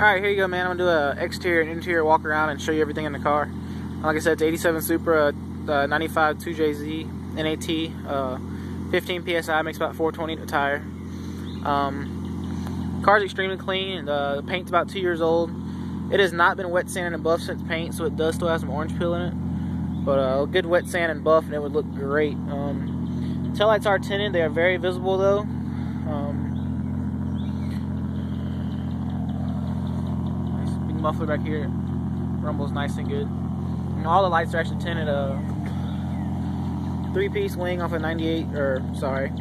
Alright, here you go, man. I'm gonna do a exterior and interior walk around and show you everything in the car. Like I said, it's 87 Supra, 95 2JZ, NAT, 15 PSI, makes about 420 to the tire. Car's extremely clean. The paint's about 2 years old. It has not been wet sanded and buffed since paint, so it does still have some orange peel in it. But a good wet sand and buff and it would look great. Taillights are tinted. They are very visible though. Nice big muffler back here. Rumbles nice and good. And all the lights are actually tinted. 3-piece wing off a 98, or sorry,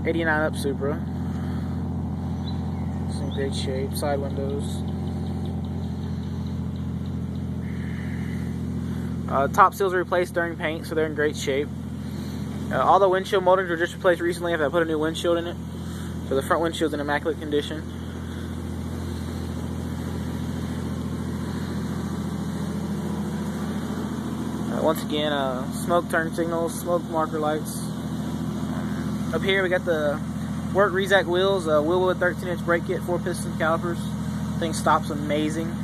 89 up Supra. It's in great shape. Side windows. Top seals were replaced during paint, so they're in great shape. All the windshield moldings were just replaced recently after I put a new windshield in it. So the front windshield's in immaculate condition. Once again, smoke turn signals, smoke marker lights. Up here we got the work Rezac wheels, wheel with 13-inch brake kit, 4-piston calipers. Thing stops amazing.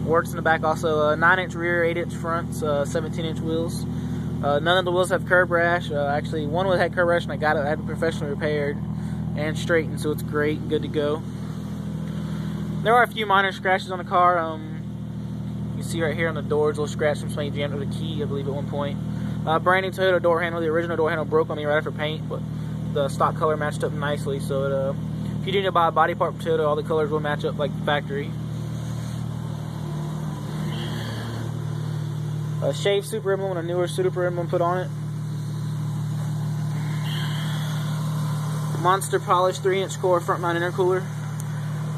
Works in the back also. 9-inch rear, 8-inch fronts, 17-inch wheels. None of the wheels have curb rash. Actually, one had curb rash and I had it professionally repaired and straightened, so it's great, good to go. There are a few minor scratches on the car. You see right here on the doors, a little scratch from somebody jammed with a key, I believe, at one point. Brand new Toyota door handle. The original door handle broke on me right after paint, but the stock color matched up nicely. So if you do need to buy a body part from Toyota, all the colors will match up like the factory. A shaved Super emblem and a newer Super emblem put on it. Monster polished 3-inch core front mount intercooler.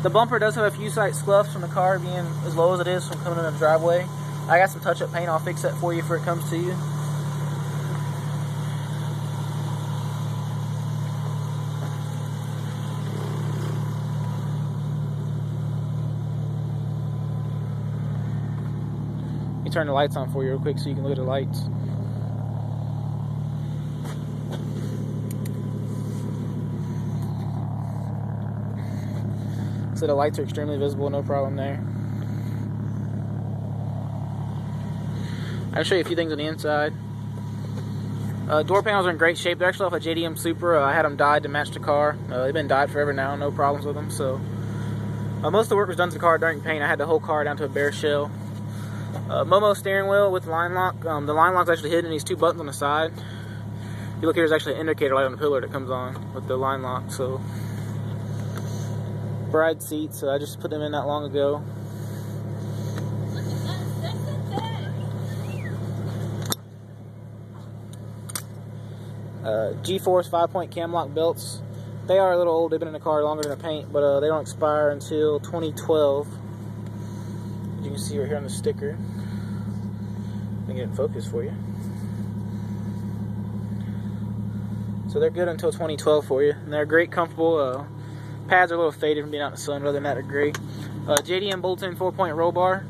The bumper does have a few slight scuffs from the car being as low as it is from coming in the driveway. I got some touch-up paint. I'll fix that for you before it comes to you. Let me turn the lights on for you real quick so you can look at the lights. So the lights are extremely visible, no problem there. I'll show you a few things on the inside. Door panels are in great shape. They're actually off a JDM Supra. I had them dyed to match the car. They've been dyed forever now, no problems with them. So most of the work was done to the car during paint. I had the whole car down to a bare shell. Momo steering wheel with line lock. The line lock's actually hidden in these two buttons on the side. If you look here, there's actually an indicator light on the pillar that comes on with the line lock. So bride seats, I just put them in that long ago. G-Force 5-point cam lock belts. They are a little old. They've been in the car longer than the paint, but they don't expire until 2012. As you can see right here on the sticker. Let me get it in focus for you. So they're good until 2012 for you, and they're great, comfortable. Pads are a little faded from being out in the sun. Other than that, they're great. JDM bolt-in 4-point roll bar.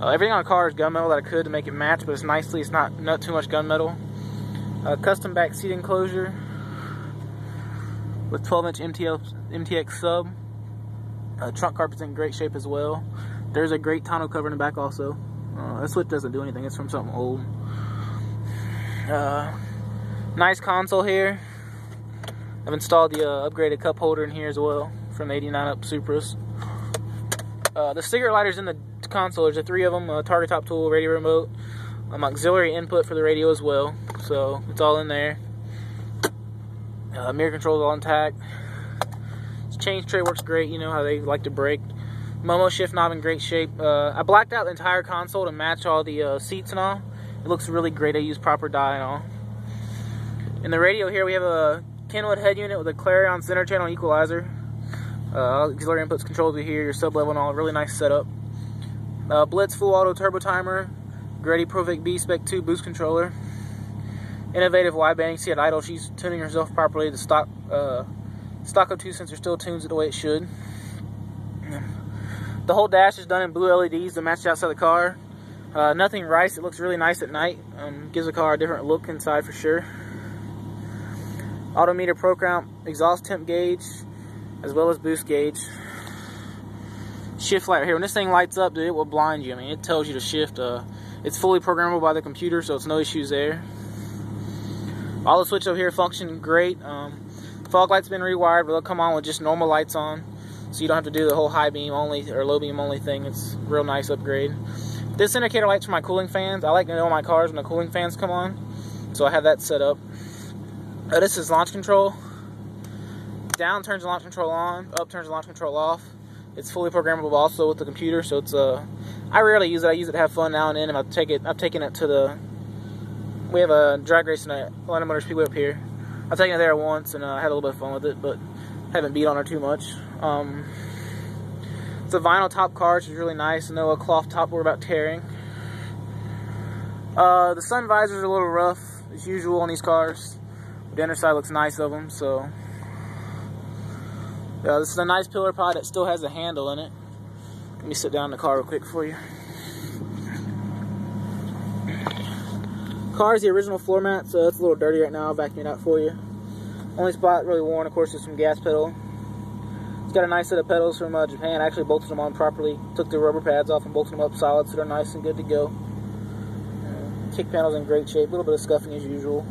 Everything on the car is gunmetal that I could to make it match, but it's nicely. It's not too much gunmetal. Custom back seat enclosure with 12-inch MTX sub. Trunk carpet's in great shape as well. There's a great tonneau cover in the back also. This switch doesn't do anything. It's from something old. Nice console here. I've installed the upgraded cup holder in here as well from the 89 up Supras. The cigarette lighters in the console, there's 3 of them, target top tool, radio remote, auxiliary input for the radio as well. So it's all in there. Mirror controls all intact. This change tray works great, you know how they like to break. Momo shift knob in great shape. I blacked out the entire console to match all the seats and all. It looks really great. I use proper dye and all. In the radio here we have a Kenwood head unit with a Clarion center channel equalizer. Auxiliary inputs controlled here, your sub level and all. Really nice setup. Blitz full auto turbo timer. Grady Provic B Spec 2 boost controller. Innovative wideband. See at idle, she's tuning herself properly. The stock O2 sensor still tunes it the way it should. The whole dash is done in blue LEDs to match the outside of the car. Nothing rice. It looks really nice at night. Gives the car a different look inside for sure. Autometer program, exhaust temp gauge, as well as boost gauge. Shift light right here. When this thing lights up, dude, it will blind you. I mean, it tells you to shift. It's fully programmable by the computer, so it's no issues there. All the switches over here function great. Fog light's been rewired, but they'll come on with just normal lights on, so you don't have to do the whole high beam only or low beam only thing. It's a real nice upgrade. This indicator light's for my cooling fans. I like to know my cars when the cooling fans come on, so I have that set up. This is launch control. Down turns the launch control on, up turns the launch control off. It's fully programmable also with the computer, so it's I rarely use it. I use it to have fun now and then, and I've taken it to the. We have a drag racing at Atlanta Motor Speedway up here. I've taken it there once and had a little bit of fun with it, but haven't beat on her too much. It's a vinyl top car, which is really nice. No cloth top we're about tearing. The sun visors are a little rough, as usual on these cars. The underside looks nice of them, so. This is a nice pillar pod that still has a handle in it. Let me sit down in the car real quick for you. Car is the original floor mat, so it's a little dirty right now. I'll vacuum it out for you. Only spot really worn, of course, is from gas pedal. It's got a nice set of pedals from Japan. I actually bolted them on properly. Took the rubber pads off and bolted them up solid, so they're nice and good to go. Kick panel's in great shape. A little bit of scuffing as usual.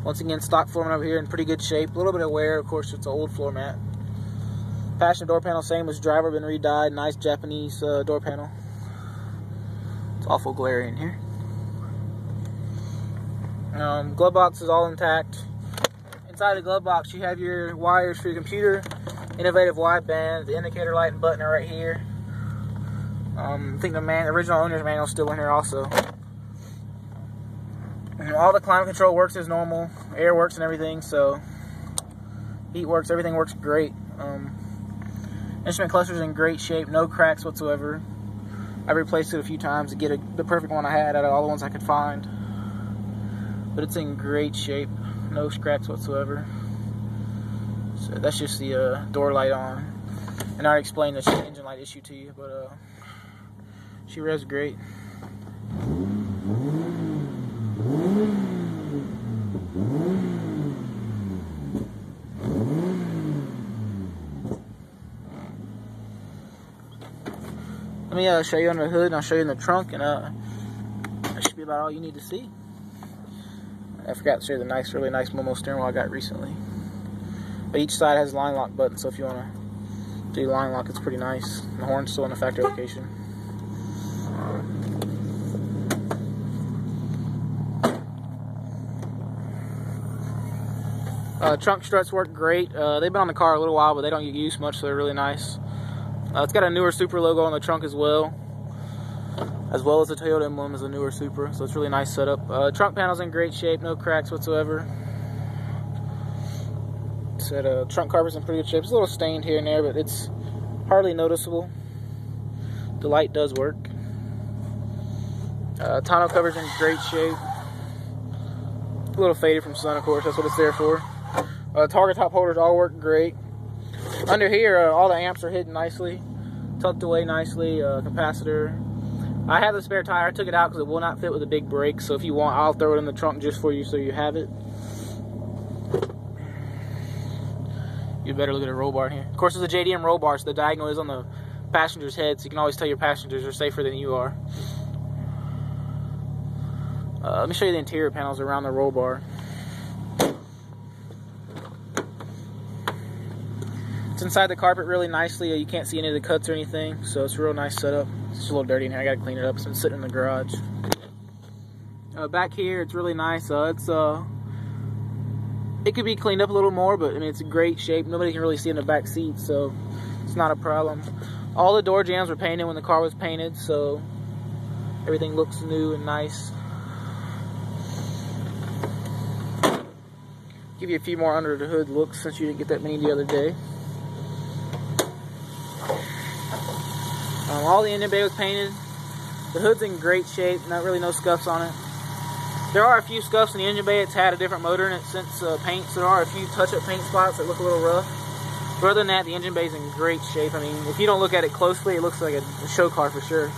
Once again, stock floor mat over here in pretty good shape. A little bit of wear, of course, it's an old floor mat. Passenger door panel, same as driver, been re-dyed. Nice Japanese door panel. It's awful glary in here. Glove box is all intact. Inside the glove box, you have your wires for your computer, innovative wideband, the indicator light and button are right here. I think the original owner's manual is still in here also. And all the climate control works as normal, air works and everything, so heat works, everything works great. Instrument cluster's in great shape, no cracks whatsoever. I've replaced it a few times to get the perfect one I had out of all the ones I could find. But it's in great shape, no scratch whatsoever. So that's just the door light on. And I already explained the engine light issue to you, but she revs great. Let me show you under the hood, and I'll show you in the trunk, and that should be about all you need to see. I forgot to show you the really nice Momo steering wheel I got recently. But each side has a line lock button, so if you want to do line lock, it's pretty nice. The horn's still in the factory location. Trunk struts work great. They've been on the car a little while, but they don't get used much, so they're really nice. It's got a newer Supra logo on the trunk as well as the Toyota emblem is a newer Supra, so it's really nice setup. Trunk panel's in great shape, no cracks whatsoever. Said trunk carpet's in pretty good shape. It's a little stained here and there, but it's hardly noticeable. The light does work. Tonneau cover's in great shape. A little faded from sun, of course, that's what it's there for. Target top holders all work great. Under here, all the amps are hidden nicely, tucked away nicely. Capacitor. I have the spare tire. I took it out because it will not fit with the big brake. So if you want, I'll throw it in the trunk just for you, so you have it. You better look at a roll bar here. Of course, it's a JDM roll bar, so the diagonal is on the passenger's head, so you can always tell your passengers are safer than you are. Let me show you the interior panels around the roll bar. It's inside the carpet really nicely. You can't see any of the cuts or anything, so it's a real nice setup. It's just a little dirty in here. I gotta clean it up. It's been sitting in the garage. Back here, it's really nice. It could be cleaned up a little more, but I mean, it's in great shape. Nobody can really see in the back seat, so it's not a problem. All the door jambs were painted when the car was painted, so everything looks new and nice. Give you a few more under the hood looks since you didn't get that many the other day. All the engine bay was painted. The hood's in great shape, not really no scuffs on it. There are a few scuffs in the engine bay. It's had a different motor in it since paint, so there are a few touch-up paint spots that look a little rough. But other than that, the engine bay is in great shape. I mean, if you don't look at it closely, it looks like a show car for sure.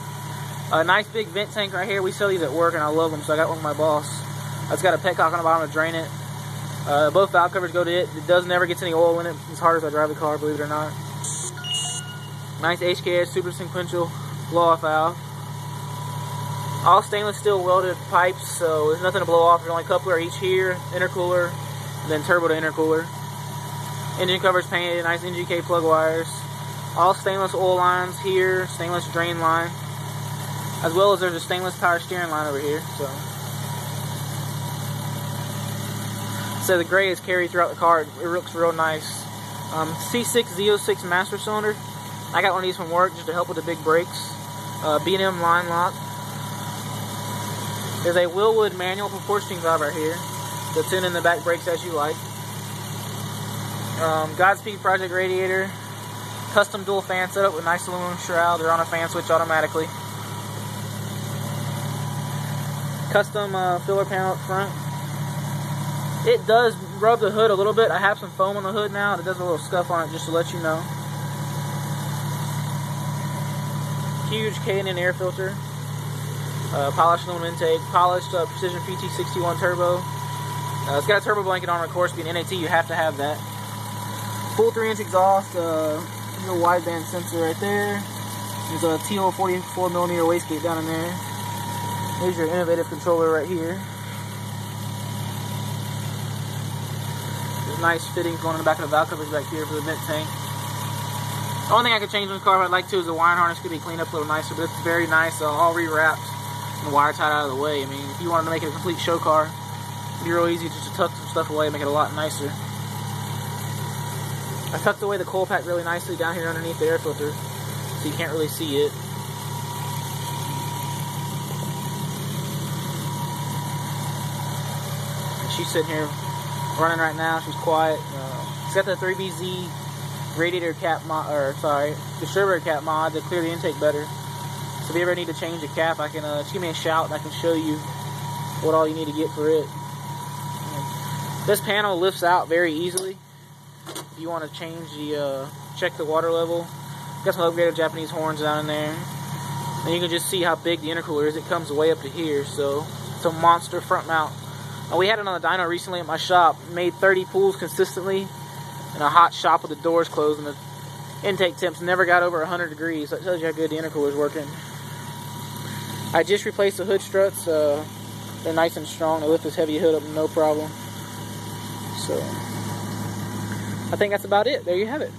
A nice big vent tank right here. We sell these at work, and I love them, so I got one with my boss. It's got a petcock on the bottom to drain it. Both valve covers go to it. It does never get any oil in it, as hard as I drive the car, believe it or not. Nice HKS super sequential blow-off valve. All stainless steel welded pipes, so there's nothing to blow off. There's only a coupler each here, intercooler, and then turbo to intercooler. Engine covers painted, nice NGK plug wires. All stainless oil lines here, stainless drain line, as well as there's a stainless power steering line over here. So the gray is carried throughout the car. It looks real nice. C6 Z06 master cylinder. I got one of these from work just to help with the big brakes. B&M line lock. There's a Willwood manual proportioning valve right here that's in the back brakes as you like. Godspeed Project radiator. Custom dual fan setup with nice aluminum shroud. They're on a fan switch automatically. Custom filler panel up front. It does rub the hood a little bit. I have some foam on the hood now. It does a little scuff on it just to let you know. Huge K&N air filter. Polished aluminum intake. Polished Precision PT61 turbo. It's got a turbo blanket on it, of course. Being NAT, you have to have that. Full 3-inch exhaust. There's a wideband sensor right there. There's a TL 44mm wastegate down in there. There's your innovative controller right here. There's nice fittings going in the back of the valve covers back here for the vent tank. The only thing I could change in the car if I'd like to is the wiring harness could be cleaned up a little nicer, but it's very nice, all rewrapped and the wire tied out of the way. I mean, if you wanted to make it a complete show car, it'd be real easy just to tuck some stuff away and make it a lot nicer. I tucked away the coil pack really nicely down here underneath the air filter, so you can't really see it. And she's sitting here running right now. She's quiet. It's got the 3BZ radiator cap mod, or sorry, distributor cap mod to clear the intake better. So if you ever need to change the cap, I can just give me a shout and I can show you what all you need to get for it. This panel lifts out very easily. If you want to change the, check the water level, got some upgraded Japanese horns down in there. And you can just see how big the intercooler is. It comes way up to here, so it's a monster front mount. We had it on the dyno recently at my shop. Made 30 pulls consistently in a hot shop with the doors closed, and the intake temps never got over 100 degrees. So that tells you how good the intercooler is working. I just replaced the hood struts. They're nice and strong. They lift this heavy hood up no problem. So I think that's about it. There you have it.